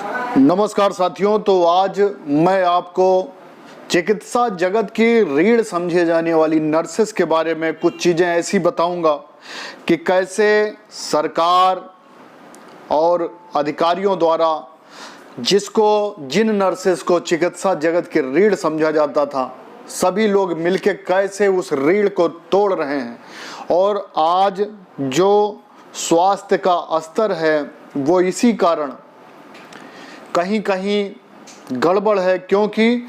नमस्कार साथियों। तो आज मैं आपको चिकित्सा जगत की रीढ़ समझे जाने वाली नर्सेस के बारे में कुछ चीज़ें ऐसी बताऊंगा कि कैसे सरकार और अधिकारियों द्वारा जिन नर्सेस को चिकित्सा जगत की रीढ़ समझा जाता था, सभी लोग मिलकर कैसे उस रीढ़ को तोड़ रहे हैं। और आज जो स्वास्थ्य का स्तर है वो इसी कारण कहीं कहीं गड़बड़ है, क्योंकि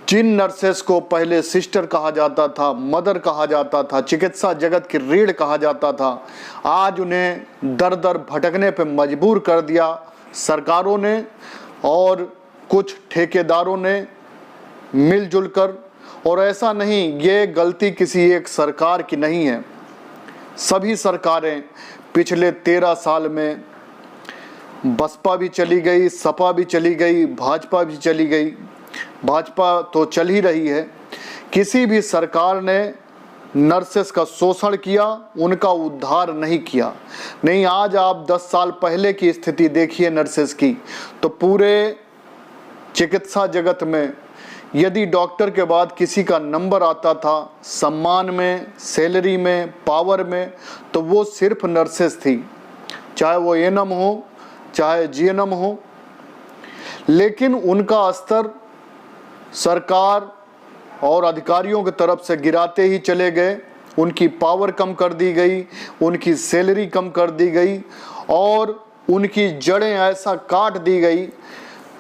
जिन नर्सेस को पहले सिस्टर कहा जाता था, मदर कहा जाता था, चिकित्सा जगत की रीढ़ कहा जाता था, आज उन्हें दर दर भटकने पर मजबूर कर दिया सरकारों ने और कुछ ठेकेदारों ने मिलजुल कर। और ऐसा नहीं, ये गलती किसी एक सरकार की नहीं है। सभी सरकारें पिछले 13 साल में, बसपा भी चली गई, सपा भी चली गई, भाजपा भी चली गई, भाजपा तो चल ही रही है, किसी भी सरकार ने नर्सेस का शोषण किया, उनका उद्धार नहीं किया। नहीं, आज आप 10 साल पहले की स्थिति देखिए नर्सेस की, तो पूरे चिकित्सा जगत में यदि डॉक्टर के बाद किसी का नंबर आता था सम्मान में, सैलरी में, पावर में, तो वो सिर्फ नर्सेस थी, चाहे वो एएनएम हो चाहे जीएनएम हो। लेकिन उनका स्तर सरकार और अधिकारियों की तरफ से गिराते ही चले गए, उनकी पावर कम कर दी गई, उनकी सैलरी कम कर दी गई और उनकी जड़ें ऐसा काट दी गई।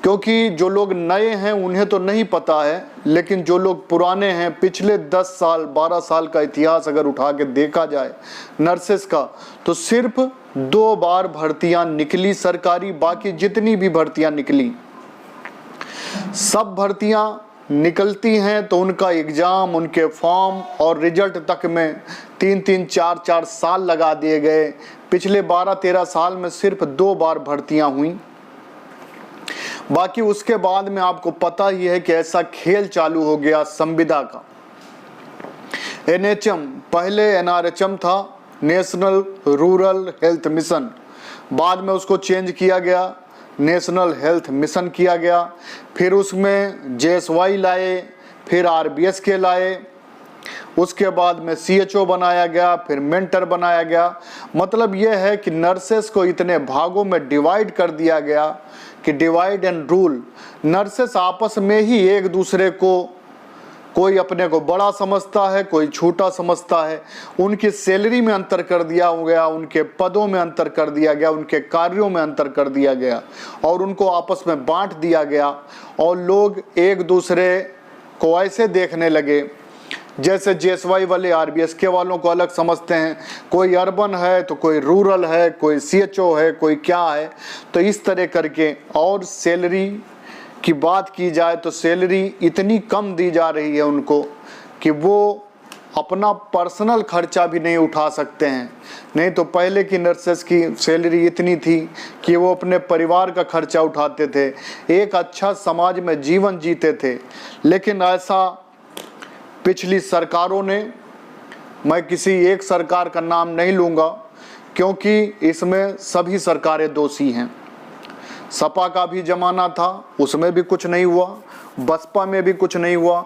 क्योंकि जो लोग नए हैं उन्हें तो नहीं पता है, लेकिन जो लोग पुराने हैं, पिछले 10 साल 12 साल का इतिहास अगर उठा के देखा जाए नर्सेस का, तो सिर्फ 2 बार भर्तियां निकली सरकारी। बाकी जितनी भी भर्तियां निकली, सब भर्तियां निकलती हैं तो उनका एग्जाम, उनके फॉर्म और रिजल्ट तक में 3-3 4-4 साल लगा दिए गए। पिछले 12-13 साल में सिर्फ 2 बार भर्तियां हुई। बाकी उसके बाद में आपको पता ही है कि ऐसा खेल चालू हो गया संविदा का। एनएचएम, पहले एनआरएचएम था, नेशनल रूरल हेल्थ मिशन, बाद में उसको चेंज किया गया, नेशनल हेल्थ मिशन किया गया। फिर उसमें जेएसवाई लाए, फिर आरबीएस के लाए, उसके बाद में सीएचओ बनाया गया, फिर मेंटर बनाया गया। मतलब यह है कि नर्सेस को इतने भागों में डिवाइड कर दिया गया कि डिवाइड एंड रूल। नर्सेस आपस में ही एक दूसरे को, कोई अपने को बड़ा समझता है, कोई छोटा समझता है। उनकी सैलरी में अंतर कर दिया गया, उनके पदों में अंतर कर दिया गया, उनके कार्यों में अंतर कर दिया गया और उनको आपस में बांट दिया गया। और लोग एक दूसरे को ऐसे देखने लगे जैसे जेएसवाई वाले आरबीएस के वालों को अलग समझते हैं, कोई अर्बन है तो कोई रूरल है, कोई सीएचओ है, कोई क्या है। तो इस तरह करके, और सैलरी की बात की जाए तो सैलरी इतनी कम दी जा रही है उनको कि वो अपना पर्सनल खर्चा भी नहीं उठा सकते हैं। नहीं तो पहले की नर्सेस की सैलरी इतनी थी कि वो अपने परिवार का खर्चा उठाते थे, एक अच्छा समाज में जीवन जीते थे। लेकिन ऐसा पिछली सरकारों ने, मैं किसी एक सरकार का नाम नहीं लूँगा क्योंकि इसमें सभी सरकारें दोषी हैं। सपा का भी जमाना था, उसमें भी कुछ नहीं हुआ, बसपा में भी कुछ नहीं हुआ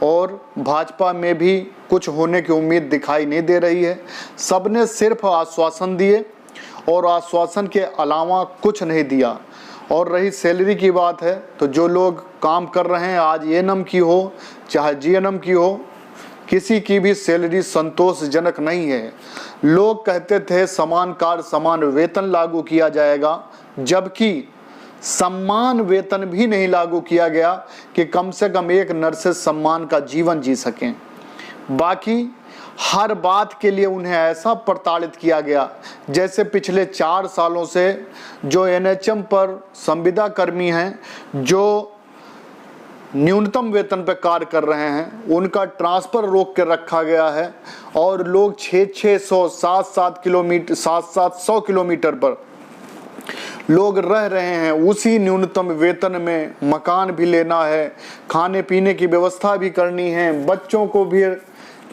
और भाजपा में भी कुछ होने की उम्मीद दिखाई नहीं दे रही है। सबने सिर्फ आश्वासन दिए और आश्वासन के अलावा कुछ नहीं दिया। और रही सैलरी की बात है, तो जो लोग काम कर रहे हैं, आज एएनएम की हो चाहे जीएनएम की हो, किसी की भी सैलरी संतोषजनक नहीं है। लोग कहते थे समान कार्य समान वेतन लागू किया जाएगा, जबकि सम्मान वेतन भी नहीं लागू किया गया कि कम से कम एक नर्सेस सम्मान का जीवन जी सकें। बाकी हर बात के लिए उन्हें ऐसा प्रताड़ित किया गया जैसे पिछले 4 सालों से जो एनएचएम पर संविदा कर्मी हैं, जो न्यूनतम वेतन पर कार्य कर रहे हैं, उनका ट्रांसफर रोक के रखा गया है और लोग 600-600 700 किलोमीटर 700 किलोमीटर पर लोग रह रहे हैं। उसी न्यूनतम वेतन में मकान भी लेना है, खाने पीने की व्यवस्था भी करनी है, बच्चों को भी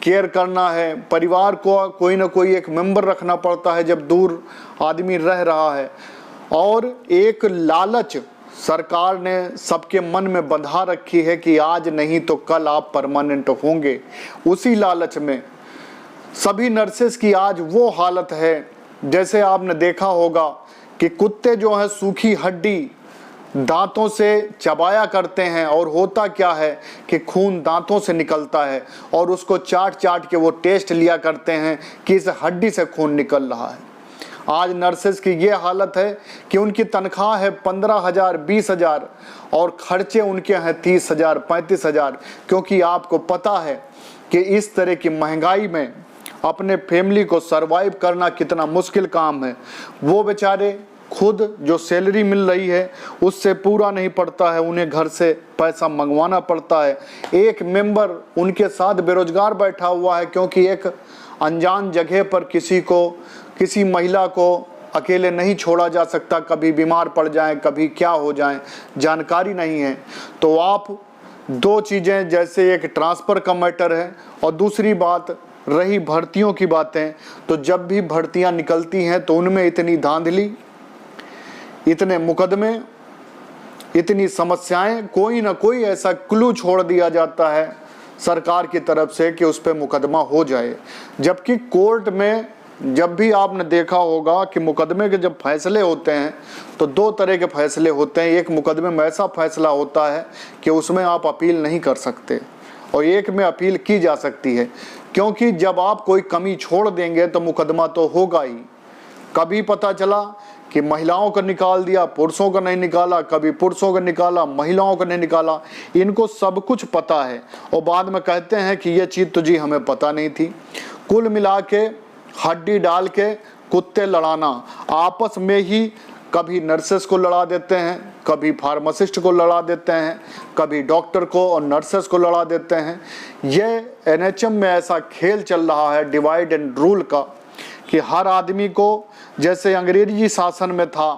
केयर करना है, परिवार को कोई ना कोई एक मेंबर रखना पड़ता है जब दूर आदमी रह रहा है। और एक लालच सरकार ने सबके मन में बंधा रखी है कि आज नहीं तो कल आप परमानेंट होंगे। उसी लालच में सभी नर्सेस की आज वो हालत है, जैसे आपने देखा होगा कि कुत्ते जो है सूखी हड्डी दांतों से चबाया करते हैं, और होता क्या है कि खून दांतों से निकलता है और उसको चाट चाट के वो टेस्ट लिया करते हैं कि इस हड्डी से खून निकल रहा है। आज नर्सेस की ये हालत है कि उनकी तनख्वाह है 15,000 20,000 और खर्चे उनके हैं 30,000 35,000, क्योंकि आपको पता है कि इस तरह की महंगाई में अपने फैमिली को सरवाइव करना कितना मुश्किल काम है। वो बेचारे खुद जो सैलरी मिल रही है उससे पूरा नहीं पड़ता है, उन्हें घर से पैसा मंगवाना पड़ता है। एक मेंबर उनके साथ बेरोजगार बैठा हुआ है, क्योंकि एक अनजान जगह पर किसी महिला को अकेले नहीं छोड़ा जा सकता, कभी बीमार पड़ जाएं, कभी क्या हो जाएं, जानकारी नहीं है। तो आप दो चीज़ें, जैसे एक ट्रांसफ़र का मैटर है और दूसरी बात रही भर्तियों की बातें, तो जब भी भर्तियां निकलती हैं तो उनमें इतनी धांधली, इतने मुकदमे, इतनी समस्याएं, कोई ना कोई ऐसा क्लू छोड़ दिया जाता है सरकार की तरफ से कि उस पर मुकदमा हो जाए। जबकि कोर्ट में जब भी आपने देखा होगा कि मुकदमे के जब फैसले होते हैं तो दो तरह के फैसले होते हैं। एक मुकदमे में ऐसा फैसला होता है कि उसमें आप अपील नहीं कर सकते, और एक में अपील की जा सकती है, क्योंकि जब आप कोई कमी छोड़ देंगे तो मुकदमा तो होगा ही। कभी पता चला कि महिलाओं को निकाल दिया, पुरुषों को नहीं निकाला, कभी पुरुषों को निकाला, महिलाओं को नहीं निकाला। इनको सब कुछ पता है और बाद में कहते हैं कि ये चीज़ तो जी हमें पता नहीं थी। कुल मिला के हड्डी डाल के कुत्ते लड़ाना, आपस में ही कभी नर्सेस को लड़ा देते हैं, कभी फार्मासिस्ट को लड़ा देते हैं, कभी डॉक्टर को और नर्सेस को लड़ा देते हैं। ये एनएचएम में ऐसा खेल चल रहा है डिवाइड एंड रूल का, कि हर आदमी को, जैसे अंग्रेजी शासन में था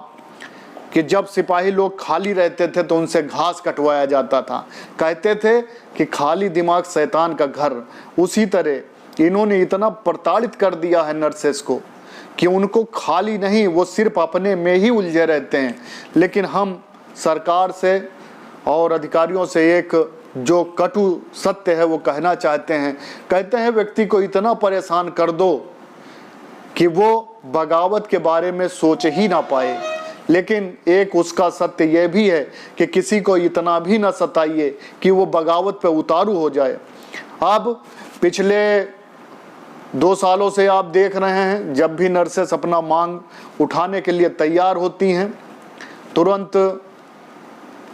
कि जब सिपाही लोग खाली रहते थे तो उनसे घास कटवाया जाता था, कहते थे कि खाली दिमाग शैतान का घर। उसी तरह इन्होंने इतना प्रताड़ित कर दिया है नर्सेस को कि उनको खाली नहीं, वो सिर्फ अपने में ही उलझे रहते हैं। लेकिन हम सरकार से और अधिकारियों से एक जो कटु सत्य है वो कहना चाहते हैं। कहते हैं व्यक्ति को इतना परेशान कर दो कि वो बगावत के बारे में सोच ही ना पाए, लेकिन एक उसका सत्य यह भी है कि किसी को इतना भी ना सताइए कि वो बगावत पे उतारू हो जाए। अब पिछले 2 सालों से आप देख रहे हैं, जब भी नर्सेस अपना मांग उठाने के लिए तैयार होती हैं, तुरंत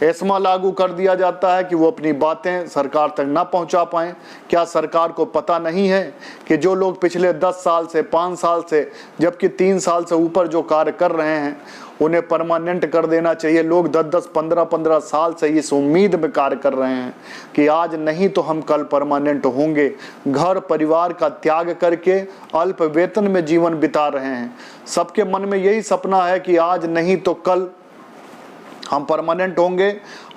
एस्मा लागू कर दिया जाता है कि वो अपनी बातें सरकार तक ना पहुंचा पाएं। क्या सरकार को पता नहीं है कि जो लोग पिछले 10 साल से, 5 साल से, जबकि 3 साल से ऊपर जो कार्य कर रहे हैं उन्हें परमानेंट कर देना चाहिए। लोग 10-10, 15-15 साल से इस उम्मीद में कार्य कर रहे हैं कि आज नहीं तो हम कल परमानेंट होंगे। घर परिवार का त्याग करके अल्प वेतन में जीवन बिता रहे हैं। सबके मन में यही सपना है कि आज नहीं तो कल हम परमानेंट होंगे,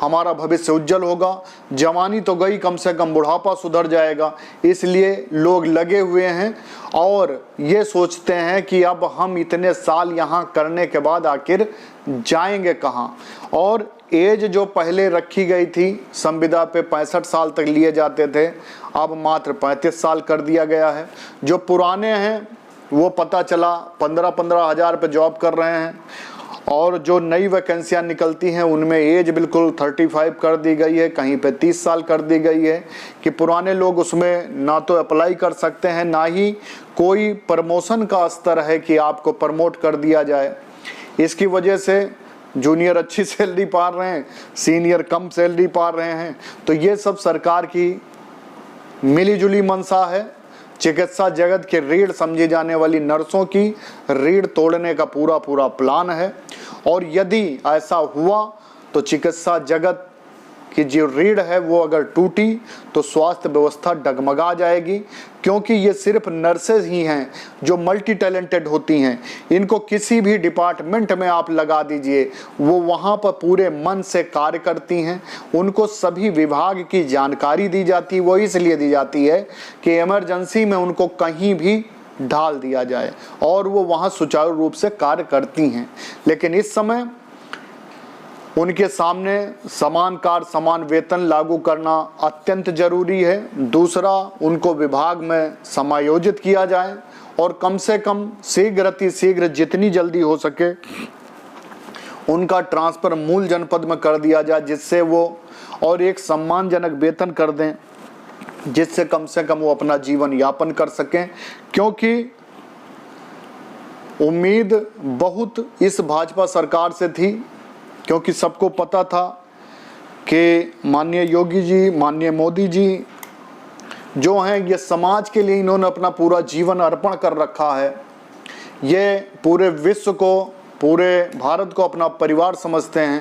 हमारा भविष्य उज्जवल होगा। जवानी तो गई, कम से कम बुढ़ापा सुधर जाएगा। इसलिए लोग लगे हुए हैं और ये सोचते हैं कि अब हम इतने साल यहाँ करने के बाद आखिर जाएंगे कहाँ। और एज जो पहले रखी गई थी संविदा पे 65 साल तक लिए जाते थे, अब मात्र 35 साल कर दिया गया है। जो पुराने हैं वो पता चला 15-15 हज़ार पे जॉब कर रहे हैं, और जो नई वैकेंसियां निकलती हैं उनमें एज बिल्कुल 35 कर दी गई है, कहीं पे 30 साल कर दी गई है कि पुराने लोग उसमें ना तो अप्लाई कर सकते हैं, ना ही कोई प्रमोशन का स्तर है कि आपको प्रमोट कर दिया जाए। इसकी वजह से जूनियर अच्छी सैलरी पा रहे हैं, सीनियर कम सैलरी पा रहे हैं। तो ये सब सरकार की मिलीजुली मंशा है। चिकित्सा जगत के रीढ़ समझी जाने वाली नर्सों की रीढ़ तोड़ने का पूरा प्लान है। और यदि ऐसा हुआ तो चिकित्सा जगत कि जो रीढ़ है वो अगर टूटी तो स्वास्थ्य व्यवस्था डगमगा जाएगी, क्योंकि ये सिर्फ नर्सेज ही हैं जो मल्टी टैलेंटेड होती हैं। इनको किसी भी डिपार्टमेंट में आप लगा दीजिए, वो वहाँ पर पूरे मन से कार्य करती हैं। उनको सभी विभाग की जानकारी दी जाती है, वो इसलिए दी जाती है कि इमरजेंसी में उनको कहीं भी ढाल दिया जाए और वो वहाँ सुचारू रूप से कार्य करती हैं। लेकिन इस समय उनके सामने समान कार्य समान वेतन लागू करना अत्यंत जरूरी है। दूसरा, उनको विभाग में समायोजित किया जाए और कम से कम शीघ्र जितनी जल्दी हो सके उनका ट्रांसफर मूल जनपद में कर दिया जाए, जिससे वो और एक सम्मानजनक वेतन कर दें, जिससे कम से कम वो अपना जीवन यापन कर सकें। क्योंकि उम्मीद बहुत इस भाजपा सरकार से थी, क्योंकि सबको पता था कि माननीय योगी जी, माननीय मोदी जी जो हैं, ये समाज के लिए इन्होंने अपना पूरा जीवन अर्पण कर रखा है। ये पूरे विश्व को, पूरे भारत को अपना परिवार समझते हैं।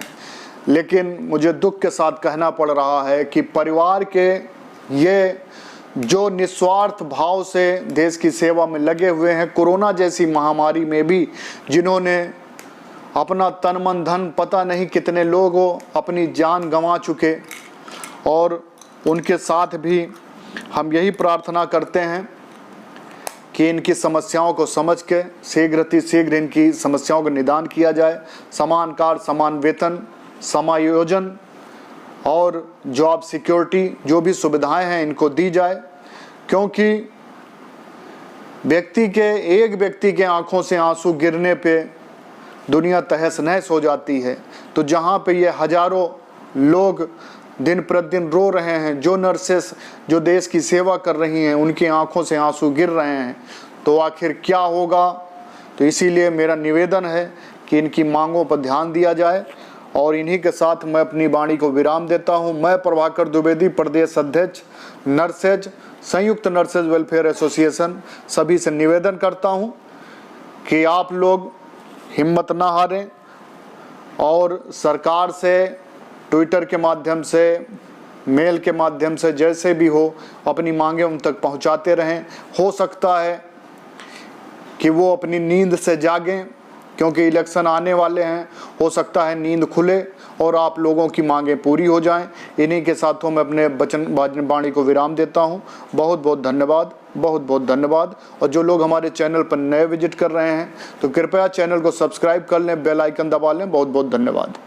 लेकिन मुझे दुख के साथ कहना पड़ रहा है कि परिवार के ये जो निस्वार्थ भाव से देश की सेवा में लगे हुए हैं, कोरोना जैसी महामारी में भी जिन्होंने अपना तन मन धन, पता नहीं कितने लोग अपनी जान गंवा चुके, और उनके साथ भी हम यही प्रार्थना करते हैं कि इनकी समस्याओं को समझ के शीघ्र इनकी समस्याओं का निदान किया जाए। समान कार्य समान वेतन, समायोजन और जॉब सिक्योरिटी, जो भी सुविधाएं हैं इनको दी जाए। क्योंकि एक व्यक्ति के आंखों से आंसू गिरने पे दुनिया तहस नहस हो जाती है। तो जहां पे ये हजारों लोग दिन प्रतिदिन रो रहे हैं, जो नर्सेस जो देश की सेवा कर रही हैं उनकी आंखों से आंसू गिर रहे हैं, तो आखिर क्या होगा। तो इसीलिए मेरा निवेदन है कि इनकी मांगों पर ध्यान दिया जाए। और इन्हीं के साथ मैं अपनी वाणी को विराम देता हूं। मैं प्रभाकर द्विवेदी, प्रदेश अध्यक्ष नर्सेज, संयुक्त नर्सेज वेलफेयर एसोसिएशन, सभी से निवेदन करता हूं कि आप लोग हिम्मत ना हारें और सरकार से ट्विटर के माध्यम से, मेल के माध्यम से, जैसे भी हो अपनी मांगें उन तक पहुंचाते रहें। हो सकता है कि वो अपनी नींद से जागें, क्योंकि इलेक्शन आने वाले हैं। हो सकता है नींद खुले और आप लोगों की मांगें पूरी हो जाएं। इन्हीं के साथों में अपने वाणी को विराम देता हूं। बहुत बहुत धन्यवाद, बहुत बहुत धन्यवाद। और जो लोग हमारे चैनल पर नए विजिट कर रहे हैं तो कृपया चैनल को सब्सक्राइब कर लें, बेल आइकन दबा लें। बहुत बहुत धन्यवाद।